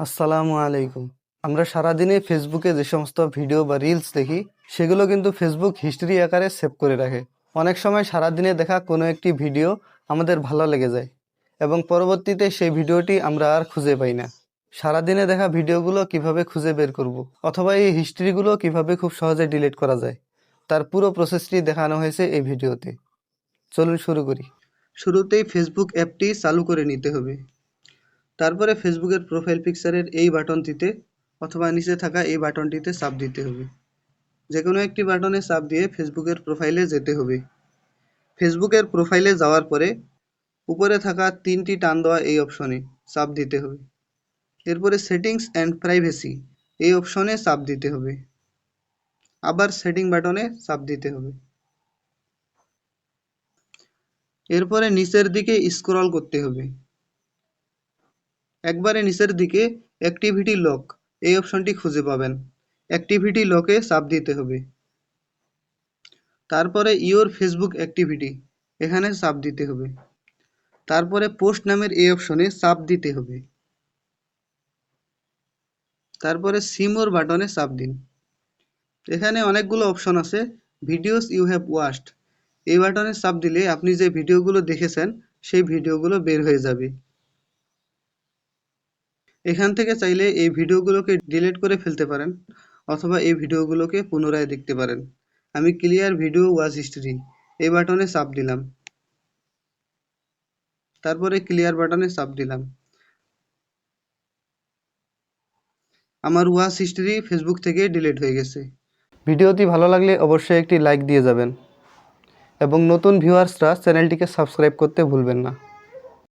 আসসালামু আলাইকুম। আমরা সারাদিনে ফেসবুকে যে সমস্ত ভিডিও বা রিলস দেখি সেগুলো কিন্তু ফেসবুক হিস্ট্রি আকারে সেভ করে রাখে। অনেক সময় সারাদিনে দেখা কোনো একটি ভিডিও আমাদের ভালো লেগে যায় এবং পরবর্তীতে সেই ভিডিওটি আমরা আর খুঁজে পাই না। সারাদিনে দেখা ভিডিওগুলো কিভাবে খুঁজে বের করব, অথবা এই হিস্ট্রিগুলো কিভাবে খুব সহজে ডিলিট করা যায়, তার পুরো প্রসেসটি দেখানো হয়েছে এই ভিডিওতে। চলুন শুরু করি। শুরুতেই ফেসবুক অ্যাপটি চালু করে নিতে হবে। তারপরে ফেসবুকের প্রোফাইল পিকচারের এই বাটনটিতে অথবা নিচে থাকা এই বাটনটিতে চাপ দিতে হবে। যে কোনো একটি বাটনে চাপ দিয়ে ফেসবুকের প্রোফাইলে যেতে হবে। ফেসবুকের প্রোফাইলে যাওয়ার পরে উপরে থাকা তিনটি টান দেওয়া এই অপশনে চাপ দিতে হবে। এরপরে সেটিংস অ্যান্ড প্রাইভেসি এই অপশনে চাপ দিতে হবে। আবার সেটিং বাটনে চাপ দিতে হবে। এরপরে নিচের দিকে স্ক্রল করতে হবে। একবারে নিচের দিকে অ্যাক্টিভিটি লক এই অপশনটি খুঁজে পাবেন। অ্যাক্টিভিটি লকে চাপ দিতে হবে। তারপরে ইওর ফেসবুক অ্যাক্টিভিটি এখানে চাপ দিতে হবে। তারপরে পোস্ট নামের এই অপশনে চাপ দিতে হবে। তারপরে সি মোর বাটনে চাপ দিন। এখানে অনেকগুলো অপশন আছে। ভিডিওস ইউ হ্যাভ ওয়াচড এই বাটনে চাপ দিলে আপনি যে ভিডিওগুলো দেখেছেন সেই ভিডিওগুলো বের হয়ে যাবে। এখান থেকে চাইলে এই ভিডিওগুলোকে ডিলিট করে ফেলতে পারেন অথবা এই ভিডিওগুলোকে পুনরায় দেখতে পারেন। আমি ক্লিয়ার ভিডিও ওয়াচ হিস্ট্রি এই বাটনে চাপ দিলাম। তারপরে ক্লিয়ার বাটনে চাপ দিলাম। আমার ওয়াচ হিস্ট্রি ফেসবুক থেকে ডিলিট হয়ে গেছে। ভিডিওটি ভালো লাগলে অবশ্যই একটি লাইক দিয়ে যাবেন এবং নতুন ভিউয়ার্সরা চ্যানেলটিকে সাবস্ক্রাইব করতে ভুলবেন না।